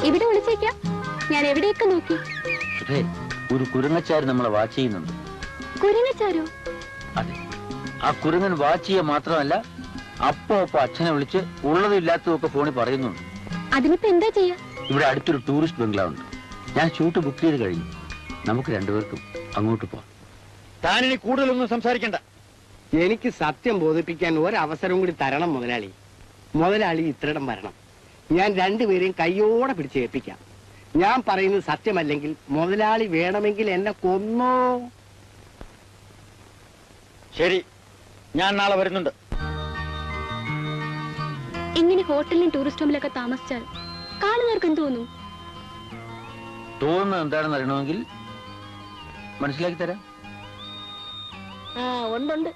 ഇവിടെ വിളിച്ചേക്കാം. ഞാൻ എവിടെയൊക്കെ നോക്കി. ഒരു കുരങ്ങച്ചാര് നമ്മളെ വാച്ച് ചെയ്യുന്നുണ്ട്. കുരങ്ങച്ചാരോ? അതെ, ആ കുരങ്ങൻ വാച്ച് ചെയ്യുക മാത്രമല്ല, അപ്പൊ അച്ഛനെ വിളിച്ച് ഉള്ളതും ഇല്ലാത്തതും ഒക്കെ ഫോണിൽ പറയുന്നുണ്ട്. അതിനിപ്പോ എന്താ ചെയ്യാ? ഇവിടെ അടുത്തൊരു ടൂറിസ്റ്റ് ബംഗ്ലാവ് ഉണ്ട്. ഞാൻ ഷൂട്ട് ബുക്ക് ചെയ്ത് കഴിഞ്ഞു. നമുക്ക് രണ്ടുപേർക്കും അങ്ങോട്ട് പോവാം. താനിനി കൂടുതലൊന്നും സംസാരിക്കണ്ട. എനിക്ക് സത്യം ബോധിപ്പിക്കാൻ ഒരവസരം കൂടി തരണം മുതലാളി. മുതലാളി ഇത്രയിടം വരണം. ഞാൻ രണ്ടുപേരെയും കയ്യോടെ പിടിച്ചേൽപ്പിക്കാം. ഞാൻ പറയുന്നത് സത്യമല്ലെങ്കിൽ മുതലാളി വേണമെങ്കിൽ എന്നെ കൊന്നോ. ശരി, ഞാൻ നാളെ വരുന്നുണ്ട്. ഇങ്ങനെ ഹോട്ടലിലും ടൂറിസ്റ്റ് ഹോമിലൊക്കെ താമസിച്ചാൽ കാണുന്നവർക്ക് എന്ത് തോന്നും? തോന്നുന്നത് എന്താണെന്ന് അറിയണമെങ്കിൽ മനസ്സിലാക്കി തരാം. ഉണ്ട്.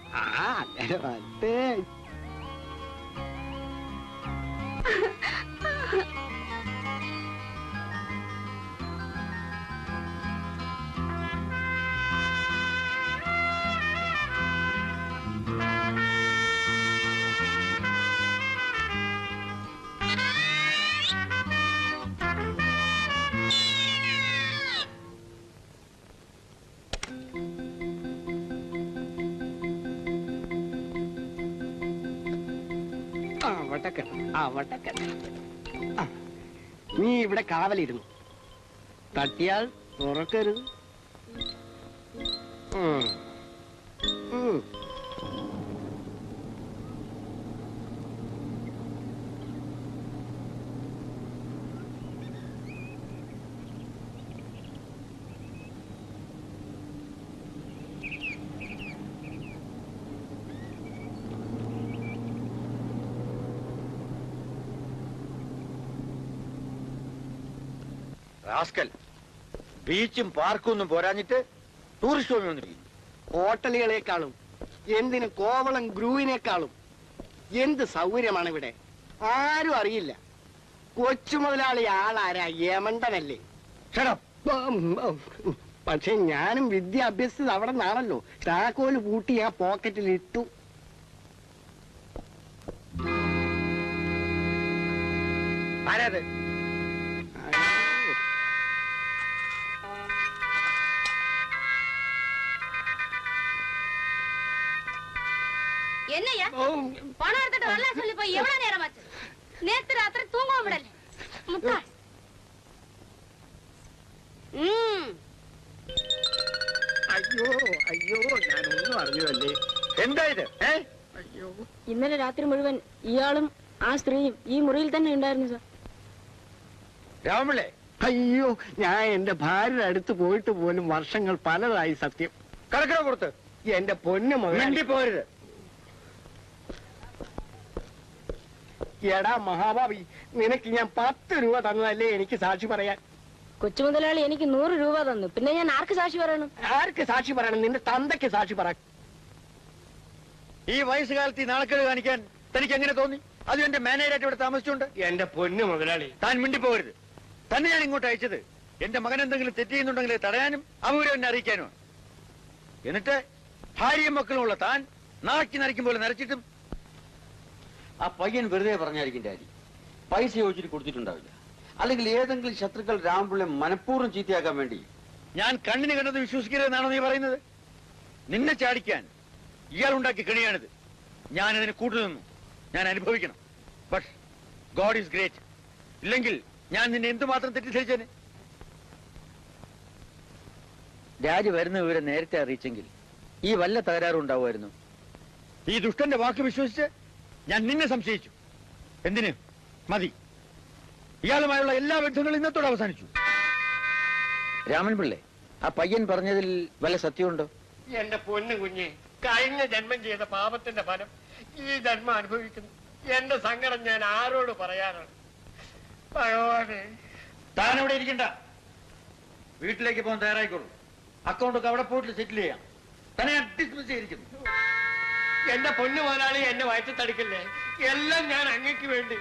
നീ ഇവിടെ കാവലിരുന്നു. തട്ടിയാൽ തുറക്കരുത്. റാസ്കൽ, ബീച്ചും പാർക്കും ഒന്നും പോരാഞ്ഞിട്ട് ടൂറിസ്റ്റ് ഹോമിൽ വന്നിരിക്കുന്നു. ഹോട്ടലുകളെക്കാളും എന്തിന് കോവളം ഗ്രൂവിനേക്കാളും എന്ത് സൗകര്യമാണ് ഇവിടെ. ആരും അറിയില്ല. കൊച്ചു മുതലാളി ആളാരാ? യമണ്ടനല്ലേ? പക്ഷെ ഞാനും വിദ്യ അഭ്യസിച്ചത് അവിടെ നിന്നാണല്ലോ. താക്കോല് പൂട്ടി ആ പോക്കറ്റിൽ ഇട്ടു. ആരാത്? என்னையா பணம் எடுத்துட்டு வரல சொல்லி போய் எவ்வளவு நேரம் ஆச்சு? நேத்து ராத்திரி தூங்காம விடல முட்டா. അയ്യോ അയ്യോ, ഞാനൊന്നും അറിഞ്ഞതല്ലേ. എന്താ ഇത്? അയ്യോ, ഇന്നലെ രാത്രി മുഴുവൻ ഇയാളും ആ സ്ത്രീയും ഈ മുറിയിൽ തന്നെ ഉണ്ടായിരുന്നു സാർ. രാമപിള്ളേ, അയ്യോ, ഞാൻ എന്റെ ഭാര്യയുടെ അടുത്ത് പോയിട്ട് പോലും വർഷങ്ങൾ പലതായി. സത്യം. കടക്കറ പുറത്ത്. എന്റെ പൊന്നു മിണ്ടി പോരുത്. എടാ മഹാഭാവി, നിനക്ക് ഞാൻ 10 രൂപ തന്നതല്ലേ എനിക്ക് സാക്ഷി പറയാൻ? കൊച്ചു മുതലാളി എനിക്ക് 100 രൂപ തന്നു. പിന്നെ ഞാൻ ആർക്ക് സാക്ഷി പറയണം? ആർക്ക് സാക്ഷി പറയണം? നിന്റെ തന്തയ്ക്ക് സാക്ഷി പറ. ഈ വയസ്സുകാലത്ത് ഈ നാണക്കേട് കാണിക്കാൻ തനിക്ക് എങ്ങനെ തോന്നി? അതും എന്റെ മാനേജറായിട്ട് ഇവിടെ താമസിച്ചുകൊണ്ട്. എന്റെ പൊന്നു മുതലാളി, താൻ മിണ്ടി പോകരുത്. തന്നെ ഞാൻ ഇങ്ങോട്ട് അയച്ചത് എന്റെ മകൻ എന്തെങ്കിലും തെറ്റ് ചെയ്യുന്നുണ്ടെങ്കിൽ തടയാനും അവരെ എന്നെ അറിയിക്കാനുമാണ്. എന്നിട്ട് ഭാര്യയും മക്കളുമുള്ള താൻ നാക്കി നരയ്ക്കും പോലെ നരച്ചിട്ടും. ആ പയ്യൻ വെറുതെ പറഞ്ഞായിരിക്കും ഡാഡി. പൈസ ചോദിച്ചിട്ട് കൊടുത്തിട്ടുണ്ടാവില്ല. അല്ലെങ്കിൽ ഏതെങ്കിലും ശത്രുക്കൾ രാമപിള്ളെ മനഃപൂർവ്വം ചീത്തയാക്കാൻ വേണ്ടി. ഞാൻ കണ്ണിന് കണ്ടത് വിശ്വസിക്കരുതെന്നാണോ നീ പറയുന്നത്? നിന്നെ ചാടിക്കാൻ ഇയാൾ ഉണ്ടാക്കി കെണിയാണിത്. ഞാനതിന് കൂട്ടുനിന്നു. ഞാൻ അനുഭവിക്കണം. But God is great. ഇല്ലെങ്കിൽ ഞാൻ നിന്നെ എന്തുമാത്രം തെറ്റിദ്ധരിച്ചേനെ. ഡാഡി വരുന്ന വിവരം നേരത്തെ അറിയിച്ചെങ്കിൽ ഈ വല്ല തകരാറും ഉണ്ടാവുമായിരുന്നു. ഈ ദുഷ്ടന്റെ വാക്ക് വിശ്വസിച്ച് ഞാൻ നിന്നെ സംശയിച്ചു. എന്തിന്? മതി. ഇയാളുമായുള്ള എല്ലാ ബന്ധങ്ങളും ഇന്നത്തോടെ അവസാനിച്ചു. രാമൻപിള്ളെ, ആ പയ്യൻ പറഞ്ഞതിൽ വല്ല സത്യമുണ്ടോ? എന്റെ പൊന്നു കുഞ്ഞെ, കഴിഞ്ഞ ജന്മം ചെയ്ത പാപത്തിന്റെ ഫലം ഈ ജന്മം അനുഭവിക്കുന്നു. എന്റെ സങ്കടം ഞാൻ ആരോട് പറയാനാണ്? ഭഗവാനെ, താൻ അവിടെ ഇരിക്കണ്ട. വീട്ടിലേക്ക് പോകാൻ തയ്യാറായിക്കോളൂ. അക്കൗണ്ടൊക്കെ അവിടെ പോയിട്ട് സെറ്റിൽ ചെയ്യാം. തന്നെ ഞാൻ ഡിസ്മിസ് ചെയ്തിരിക്കുന്നു. എന്റെ പൊന്നു മുതലാളി, എന്നെ വയറ്റി തടിക്കല്ലേ. എല്ലാം ഞാൻ അങ്ങക്ക് വേണ്ടി.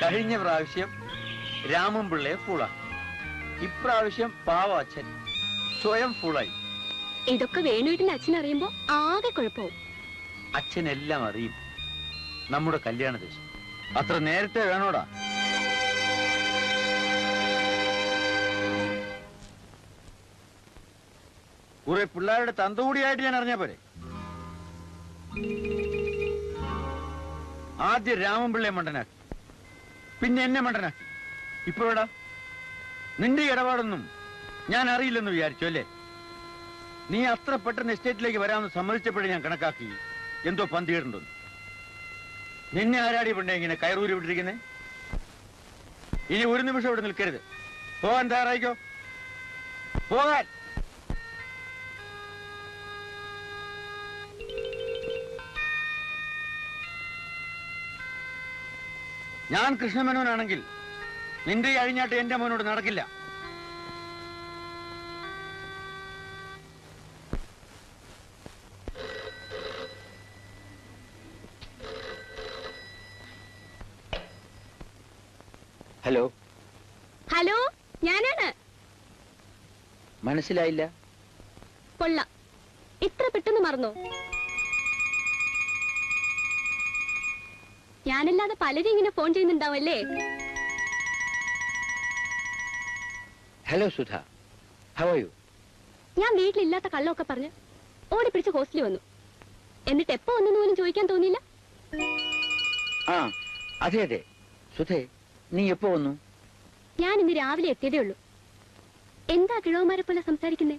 കഴിഞ്ഞ പ്രാവശ്യം രാമൻ പിള്ളയെ ഫൂളാക്കി, ഇപ്രാവശ്യം പാവ അച്ഛൻ സ്വയം ഫൂളായി. ഇതൊക്കെ വേണുവീട്ടിന്റെ അച്ഛൻ അറിയുമ്പോ ആകെ കുഴപ്പവും. അച്ഛനെല്ലാം അറിയും. നമ്മുടെ കല്യാണ ദേശം അത്ര നേരത്തെ വേണോടാ. കുറെ പിള്ളേരുടെ തന്തകൂടിയായിട്ട് ഞാൻ അറിഞ്ഞ പോലെ. ആദ്യം രാമൻ പിള്ളയെ മണ്ടനാക്കി, പിന്നെ എന്നെ മണ്ടനാക്കി. ഇപ്പോഴാ നിന്റെ ഇടപാടൊന്നും ഞാൻ അറിയില്ലെന്ന് വിചാരിച്ചു അല്ലേ? നീ അത്ര പെട്ടെന്ന് എസ്റ്റേറ്റിലേക്ക് വരാമെന്ന് സമ്മതിച്ചപ്പോഴേ ഞാൻ കണക്കാക്കി എന്തോ പന്തിയിട്ടുണ്ടെന്ന്. നിന്നെ ആരാടി പെണ്ണെ ഇങ്ങനെ കയറൂരി വിട്ടിരിക്കുന്നേ? ഇനി ഒരു നിമിഷം ഇവിടെ നിൽക്കരുത്. പോകാൻ തയ്യാറായിക്കോ, പോകാൻ. ഞാൻ കൃഷ്ണമേനോനാണെങ്കിൽ നിന്റെ ഈ അഴിഞ്ഞാട്ട് എന്റെ മോനോട് നടക്കില്ല. ഹലോ. ഹലോ, ഞാനാണ്. മനസ്സിലായില്ല. കൊള്ളാം, ഇത്ര പെട്ടെന്ന് മറന്നോ? ഞാനല്ലാതെ പലരും ഇങ്ങനെ ഫോൺ ചെയ്യുന്നുണ്ടാവല്ലേ? Hello Sudha, how are you? ഞാൻ വീട്ടിലില്ലാത്ത കള്ളമൊക്കെ പറഞ്ഞ് ഓടിപ്പിടിച്ച് ഹോസ്റ്റലിൽ വന്നു. എന്നിട്ട് എപ്പോ വന്നെന്ന് പോലും ചോദിക്കാൻ തോന്നിയില്ല. ആ അതെ അതെ. സുധേ, നീ എപ്പോ വന്നു? ഞാൻ ഇന്ന് രാവിലെ എത്തിയതേ ഉള്ളൂ. എന്താ കിഴവന്മാരെ പോലെ സംസാരിക്കുന്നേ?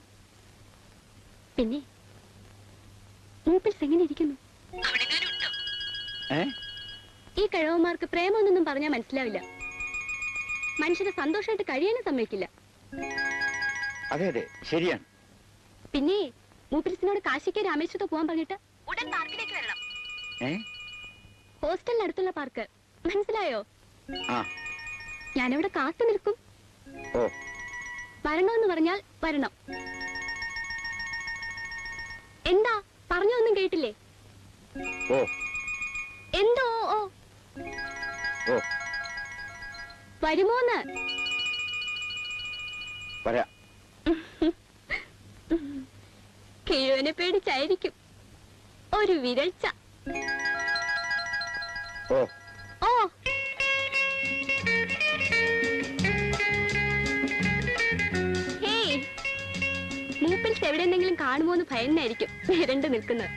പിന്നെ മൂപ്പിൽസ് എങ്ങനെ ഇരിക്കുന്നു? ഈ കിഴവന്മാർക്ക് പ്രേമൊന്നും പറഞ്ഞാൽ മനസ്സിലാവില്ല. മനുഷ്യനെ സന്തോഷമായിട്ട് കഴിയാനും സമ്മതിക്കില്ല. അതെ അതെ, ശരിയാണ്. പിന്നെ മൂപ്പിൽസിനോട് കാശിക്ക് രാമേശ്വരത്ത് പോകാൻ പറഞ്ഞിട്ട് ഉടൻ പാർക്കിലേക്ക് വരണം. ഹോസ്റ്റലിനടുത്തുള്ള പാർക്ക്, മനസ്സിലായോ? ഞാനിവിടെ കാത്തു നിൽക്കും. വരണമെന്ന് പറഞ്ഞാൽ വരണം. എന്താ പറഞ്ഞൊന്നും കേട്ടില്ലേ? എന്തോ വരുമോന്ന്? കിഴവനെ പേടിച്ചായിരിക്കും ഒരു വിരൾച്ച. ഓ ഹേയ്, മൂപ്പിൽസ് എവിടെയെങ്കിലും കാണുമോന്ന് ഭയന്നായിരിക്കും നിരണ്ട് നിൽക്കുന്നത്.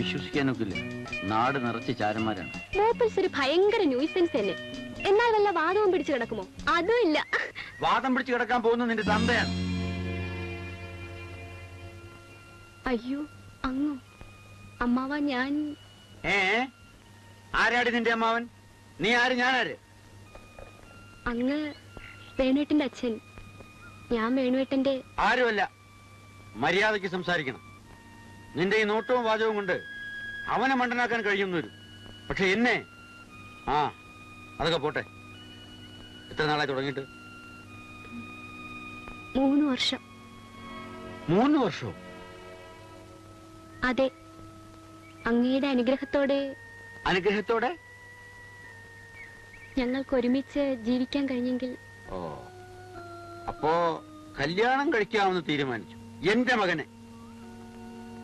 വിശ്വസിക്കാനൊക്കില്ല, നാട് നിറച്ച് ചാരന്മാരാണ്. മൂപ്പിൽസ് ഒരു ഭയങ്കര ന്യൂസൻസ് തന്നെ. എന്നാൽ വല്ല വാദവും പിടിച്ചു കിടക്കുമോ? അതും ഇല്ല. വാദം പിടിച്ചു കിടക്കാൻ പോകുന്ന നിന്റെ തന്തയാണ്. അയ്യോ, അങ്ങോ അമ്മാവ, ഞാൻ ആരാടി നിന്റെ അമ്മാവൻ? നീ ആര്, ഞാനാര്? അങ്ങ് വേണുവേട്ടന്റെ അച്ഛൻ. ഞാൻ വേണുവേട്ടന്റെ ആരുമല്ല. മര്യാദയ്ക്ക് സംസാരിക്കണം. നിന്റെ ഈ നോട്ടവും വാചകവും കൊണ്ട് അവനെ മണ്ടനാക്കാൻ കഴിയുന്ന വരും. പക്ഷെ എന്നെ അതൊക്കെ പോട്ടെ. എത്ര നാളായി തുടങ്ങിയിട്ട്? 3 വർഷം. 3 വർഷവും? അതെ, അങ്ങയുടെ അനുഗ്രഹത്തോടെ. അനുഗ്രഹത്തോടെ ഞങ്ങൾക്ക് ഒരുമിച്ച് ജീവിക്കാൻ കഴിഞ്ഞെങ്കിൽ. അപ്പോ കല്യാണം കഴിക്കാമെന്ന് തീരുമാനിച്ചു എന്റെ മകനെ?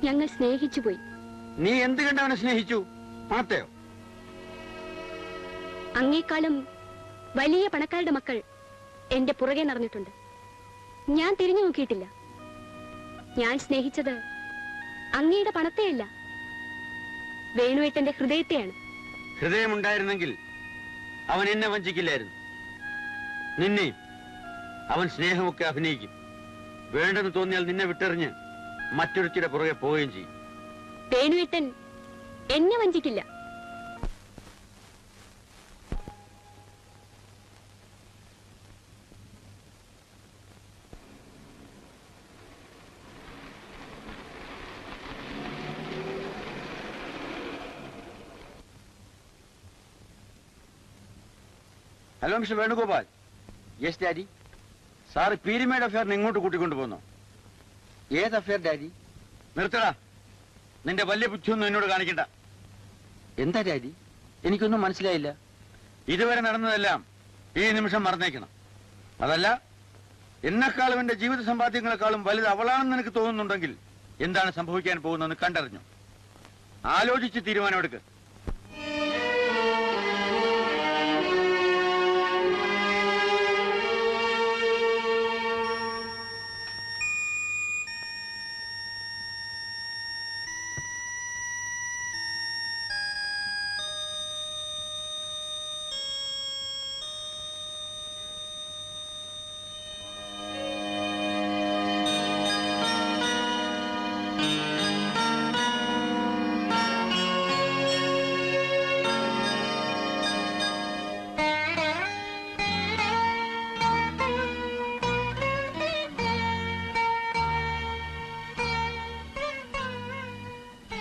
ഞങ്ങൾ സ്നേഹിച്ചു പോയി. നീ എന്ത് കണ്ടവനെ സ്നേഹിച്ചു? പണത്തെയോ? അങ്ങേക്കാളും വലിയ പണക്കാരുടെ മക്കൾ എന്റെ പുറകെ നടന്നിട്ടുണ്ട്. ഞാൻ തിരിഞ്ഞു നോക്കിയിട്ടില്ല. ഞാൻ സ്നേഹിച്ചത് അങ്ങയുടെ പണത്തെയല്ല, വേണുവേട്ടന്റെ ഹൃദയത്തെയാണ്. ഹൃദയമുണ്ടായിരുന്നെങ്കിൽ അവൻ എന്നെ വഞ്ചിക്കില്ലായിരുന്നു. നിന്നെ അവൻ സ്നേഹമൊക്കെ അഭിനയിക്കും. വേണ്ടെന്ന് തോന്നിയാൽ നിന്നെ വിട്ടെറിഞ്ഞ് മറ്റൊരുത്തിയുടെ പുറകെ പോവുകയും ചെയ്യും. വേണുവേട്ടൻ എന്നെ വഞ്ചിക്കില്ല. Hello mister Venugopal. Yes daddy. Sir Peermade അഫയറിന് ഇങ്ങോട്ട് കൂട്ടിക്കൊണ്ടു പോന്നോ? ഏത് അഫയർ ഡാഡി? നിർത്തടാ, നിന്റെ വലിയ ബുദ്ധിയൊന്നും എന്നോട് കാണിക്കണ്ട. എന്താ ഡാഡി? എനിക്കൊന്നും മനസ്സിലായില്ല. ഇതുവരെ നടന്നതെല്ലാം ഈ നിമിഷം മറന്നേക്കണം. അതല്ല, എന്നെക്കാളും എന്റെ ജീവിത സമ്പാദ്യങ്ങളെക്കാളും വലുത് അവളാണെന്ന് എനിക്ക് തോന്നുന്നുണ്ടെങ്കിൽ എന്താണ് സംഭവിക്കാൻ പോകുന്നതെന്ന് കണ്ടറിഞ്ഞു. ആലോചിച്ച് തീരുമാനമെടുക്ക്.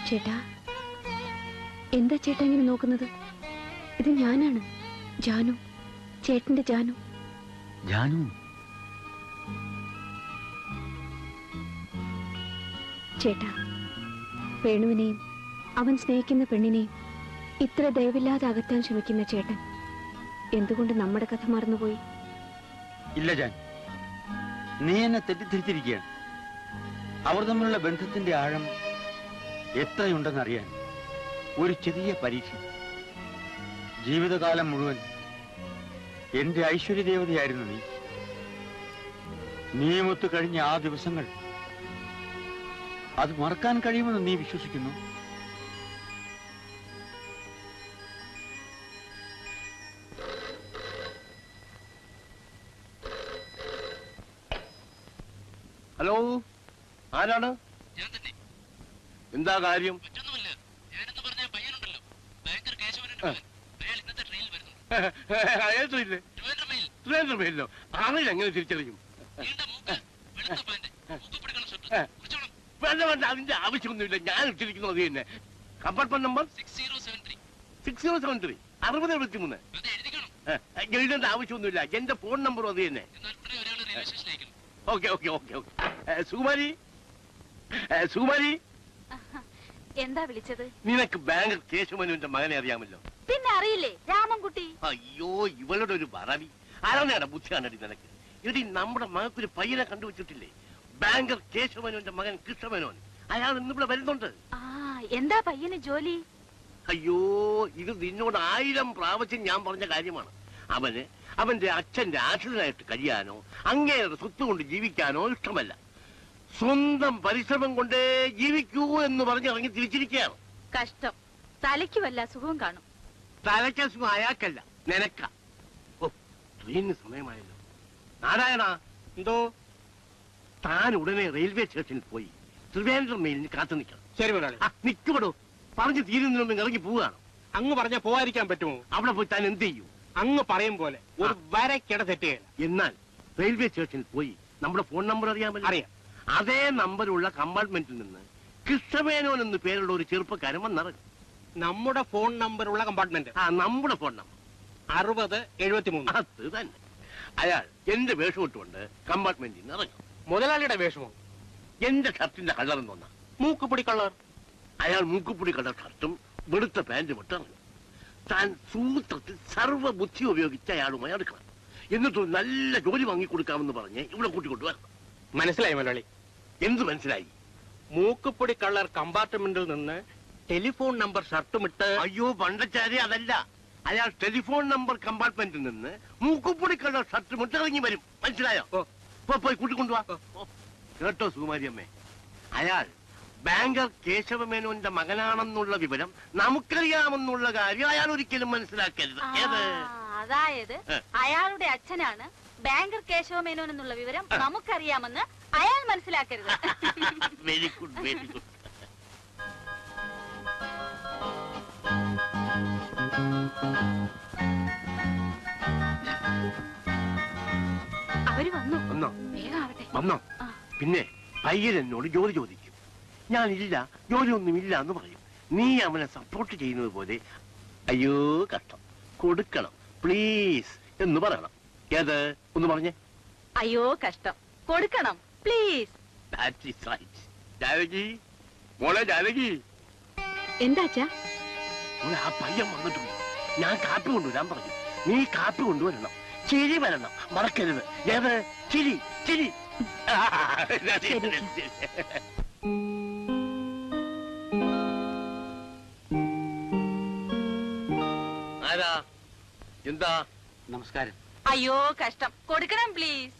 ചേട്ടാ, എന്താ ചേട്ടാ ഇങ്ങനെ നോക്കുന്നത്? ഇത് ഞാനാണ്, ജാനു, ചേട്ടന്റെ ജാനു. ജാനു? ചേട്ടാ, വേണുവിനെയും അവൻ സ്നേഹിക്കുന്ന പെണ്ണിനെയും ഇത്ര ദയവില്ലാതെ അകറ്റാൻ ശ്രമിക്കുന്ന ചേട്ടൻ എന്തുകൊണ്ട് നമ്മുടെ കഥ മറന്നുപോയി? ഇല്ല ജാൻ, നീ എന്നെ തെറ്റിദ്ധരിച്ചിരിക്കുകയാണ്. അവർ തമ്മിലുള്ള ബന്ധത്തിന്റെ ആഴം എത്രയുണ്ടെന്നറിയാൻ ഒരു ചെറിയ പരീക്ഷ. ജീവിതകാലം മുഴുവൻ എന്റെ ഐശ്വര്യദേവതയായിരുന്നു നീ. നീയുമൊത്ത് കഴിഞ്ഞ ആ ദിവസങ്ങൾ അത് മറക്കാൻ കഴിയുമെന്ന് നീ വിശ്വസിക്കുന്നു? ഹലോ, ആരാണ്? എന്താ കാര്യം? ട്രെയിനിലോ? ആളിൽ എങ്ങനെ തിരിച്ചറിയും? വേണ്ട വേണ്ട, അതിന്റെ ആവശ്യമൊന്നുമില്ല. ഞാൻ ഇട്ടിരിക്കുന്നു അത് തന്നെ. Compartment number 6073 6073. എഴുതേണ്ട ആവശ്യമൊന്നുമില്ല. എന്റെ ഫോൺ നമ്പറും അത് തന്നെ. Okay okay okay okay. Sukumari, Sukumari, എന്താ വിളിച്ചത്? നിനക്ക് ബാങ്കർ കേശവനുവിന്റെ മകനെ അറിയാമല്ലോ? പിന്നെ അറിയില്ലേ, രാമൻകുട്ടി. അയ്യോ, ഇവളുടെ ഒരു പറവി. ആരാണ് ബുദ്ധിയാണടി നിനക്ക്? എടി, നമ്മുടെ മകക്കൊരു പയ്യനെ കണ്ടുവച്ചിട്ടില്ലേ? ബാങ്കർ കേശവനുവിന്റെ മകൻ കൃഷ്ണമേനോൻ. അയാൾ ഇന്നിവിടെ വരുന്നുണ്ട്. ആ, എന്താ പയ്യന് ജോലി? അയ്യോ, ഇത് നിന്നോട് 1000 പ്രാവശ്യം ഞാൻ പറഞ്ഞ കാര്യമാണ്. അവന് അവന്റെ അച്ഛന്റെ ആശ്രിതനായിട്ട് കഴിയാനോ അങ്ങേരുടെ സ്വത്ത് കൊണ്ട് ജീവിക്കാനോ ഇഷ്ടമല്ല. സ്വന്തം പരിശ്രമം കൊണ്ടേ ജീവിക്കൂ എന്ന് പറഞ്ഞ് ഇറങ്ങി തിരിച്ചിരിക്കുകയാണ്. കഷ്ടം. തലയ്ക്ക് വല്ല സുഖവും കാണും. തലയ്ക്ക് സുഖം അയാൾക്കല്ല, നിനക്ക. ഓ, ട്രെയിനിന് സമയമായല്ലോ. നാരായണ, എന്തോ? താൻ ഉടനെ റെയിൽവേ സ്റ്റേഷനിൽ പോയി ത്രിവേന്ദ്രം മെയിലിന് കാത്തു നിൽക്കണം. ശരി മുതലാളി. നിൽക്കുപടോ, പറഞ്ഞു തീരുന്നതിന് മുമ്പ് ഇറങ്ങി പോവുകയാണ്. അങ്ങ് പറഞ്ഞാൽ പോവാതിരിക്കാൻ പറ്റുമോ? അവിടെ പോയി താൻ എന്ത് ചെയ്യും? അങ്ങ് പറയും പോലെ ഒരു വരക്കിട തെറ്റുകയില്ല. എന്നാൽ റെയിൽവേ സ്റ്റേഷനിൽ പോയി നമ്മുടെ ഫോൺ നമ്പർ അറിയാമല്ലോ? അറിയാം. അതേ നമ്പറുള്ള കമ്പാർട്ട്മെന്റിൽ നിന്ന് കൃഷ്ണമേനോൻ എന്ന് പേരുള്ള ഒരു ചെറുപ്പക്കാരൻ വന്നിറങ്ങും. നമ്മുടെ ഫോൺ നമ്പറുള്ള കമ്പാർട്ട്മെന്റ് നമ്മുടെ ഫോൺ നമ്പർ 6073. അത് തന്നെ. അയാൾ എന്റെ വേഷം ഇട്ടുകൊണ്ട് കമ്പാർട്ട്മെന്റിൽ നിന്ന് ഇറങ്ങും. മുതലാളിയുടെ വേഷമോ? എന്റെ ഷർട്ടിന്റെ കളർ എന്നൊന്നാ. മൂക്കുപൊടി കളർ. അയാൾ മൂക്കുപൊടി കളർ ഷർട്ടും വെളുത്ത പാന്റും ഇട്ടിറങ്ങും. താൻ സൂത്രത്തിൽ സർവ്വ ബുദ്ധി ഉപയോഗിച്ച് അയാളുമായി അടുക്കണം. എന്നിട്ടൊരു നല്ല ജോലി വാങ്ങിക്കൊടുക്കാമെന്ന് പറഞ്ഞ് ഇവിടെ കൂട്ടിക്കൊണ്ടുവരണം. മനസ്സിലായി മുതലാളി. എന്ത് മനസ്സിലായി? മൂക്കുപൊടി കളർ കമ്പാർട്ട്മെന്റിൽ നിന്ന് ടെലിഫോൺ നമ്പർ ഷർട്ടുമിട്ട്. അയ്യോ പണ്ടച്ചാരി, അതല്ല. അയാൾ ടെലിഫോൺ നമ്പർ കമ്പാർട്ട്മെന്റിൽ നിന്ന് മൂക്കുപൊടി കളർ ഷർട്ടുമിട്ട് ഇറങ്ങി വരും. മനസ്സിലായോ? പോയി കൂട്ടിക്കൊണ്ടുവാ. കേട്ടോ സുകുമാരി അമ്മേ, അയാൾ ബാങ്കർ കേശവമേനോന്റെ മകനാണെന്നുള്ള വിവരം നമുക്കറിയാമെന്നുള്ള കാര്യം അയാൾ ഒരിക്കലും മനസ്സിലാക്കരുത്. അതായത് അയാളുടെ അച്ഛനാണ് ബാങ്കർ കേശവമേനോൻ എന്നുള്ള വിവരം നമുക്കറിയാമെന്ന് അയാൾ മനസ്സിലാക്കരുത്. Very good, very good. അവര് വന്നു. വന്നോ? വേഗം ആവട്ടെ. വന്നോ? പിന്നെ പയ്യൻ എന്നോട് ജോലി ചോദിക്കും. ഞാനില്ല, ജോലിയൊന്നുമില്ല എന്ന് പറയും. നീ അവനെ സപ്പോർട്ട് ചെയ്യുന്നത് പോലെ അയ്യോ കഷ്ടം, കൊടുക്കണം പ്ലീസ് എന്ന് പറയണം. ഏത് ഒന്ന് പറഞ്ഞേ? അയ്യോ കഷ്ടം, കൊടുക്കണം പ്ലീസ്. ജാനകി, മോളെ ജാനകി, എന്താച്ചാ? മോളെ ആ പയ്യൻ വന്നിട്ടുണ്ട്. ഞാൻ കാപ്പി കൊണ്ടുവരാൻ പറഞ്ഞു. നീ കാപ്പി കൊണ്ടുവരണം, ചിരി വരണം, മറക്കരുത്. ഏത് ചിരി? ചിരി. ആരാ? എന്താ? നമസ്കാരം. അയ്യോ കഷ്ടം, കൊടുക്കണം പ്ലീസ്.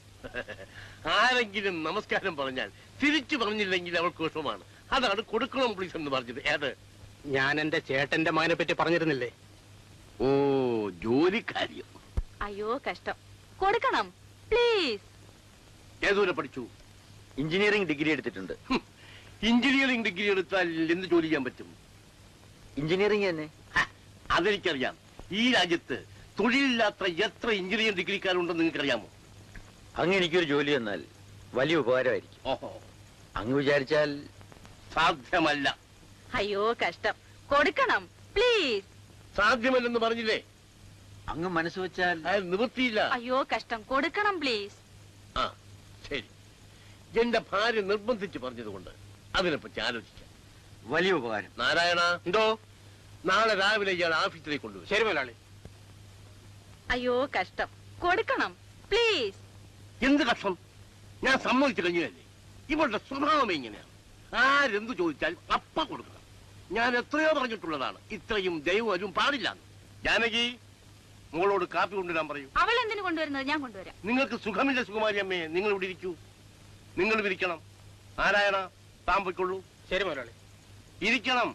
ആരെങ്കിലും നമസ്കാരം പറഞ്ഞാൽ തിരിച്ചു പറഞ്ഞില്ലെങ്കിൽ അവൾക്ക് വിഷമമാണ്. അതാണ് കൊടുക്കണം പ്ലീസ് എന്ന് പറഞ്ഞത്. ഏത്? ഞാൻ എന്റെ ചേട്ടന്റെ മകനെ പറ്റി പറഞ്ഞിരുന്നില്ലേ? ഓ, ജോലിക്കാര്യം. അയ്യോ കഷ്ടം, കൊടുക്കണം പ്ലീസ്. ഏതുവരെ പഠിച്ചു? എഞ്ചിനീയറിംഗ് ഡിഗ്രി എടുത്തിട്ടുണ്ട്. എഞ്ചിനീയറിംഗ് ഡിഗ്രി എടുത്താൽ എന്ത് ജോലി ചെയ്യാൻ പറ്റും? എഞ്ചിനീയറിംഗ് തന്നെ. അതെനിക്കറിയാം. ഈ രാജ്യത്ത് തൊഴിലില്ലാത്ത എത്ര എഞ്ചിനീയറിംഗ് ഡിഗ്രിക്കാരുണ്ടെന്ന് നിങ്ങൾക്കറിയാമോ? അങ്ങ് എനിക്കൊരു ജോലി തന്നാൽ വലിയ ഉപകാരമായിരിക്കും. ഓഹോ, അങ്ങ് വിചാരിച്ചാൽ സാധ്യമല്ല. അയ്യോ കഷ്ടം, കൊടുക്കണം പ്ലീസ്. സാധ്യമല്ലെന്ന് പറഞ്ഞില്ലേ? അങ്ങ് മനസ്സ് വെച്ചാൽ അയാൾ നിവൃത്തിയില്ല. അയ്യോ കഷ്ടം, കൊടുക്കണം പ്ലീസ്. ആ ശരി, എന്റെ ഭാര്യ നിർബന്ധിച്ച് പറഞ്ഞതുകൊണ്ട് അതിനെപ്പറ്റി ആലോചിക്കാം. വലിയ ഉപകാരം. നാരായണ, എന്തോ? നാളെ രാവിലെ ഇയാൾ ഓഫീസിലേക്ക് കൊണ്ടുവരും. ശരി മുതലാളി. അയ്യോ കഷ്ടം, കൊടുക്കണം പ്ലീസ്. എന്ത് കഷ്ടം? ഞാൻ സമ്മതിച്ചു കഴിഞ്ഞല്ലേ? ഇവളുടെ സ്വഭാവം ഇങ്ങനെയാണ്. ആരെന്തു ചോദിച്ചാൽ അപ്പ കൊടുക്കണം. ഞാൻ എത്രയോ പറഞ്ഞിട്ടുള്ളതാണ്, ഇത്രയും ദൈവം പാടില്ല. ജാനകി, മോളോട് കാപ്പി കൊണ്ടുവരാൻ പറയൂ. അവൾ എന്തിനു കൊണ്ടുവരുന്നത്? ഞാൻ കൊണ്ടുവരാം. നിങ്ങൾക്ക് സുഖമില്ല സുകുമാരി അമ്മയെ, നിങ്ങൾ ഇവിടെ ഇരിക്കൂ. നിങ്ങൾ ഇരിക്കണം. നാരായണ, താൻ പോയിക്കൊള്ളൂ. ശരി മുതലാളി. ഇരിക്കണം.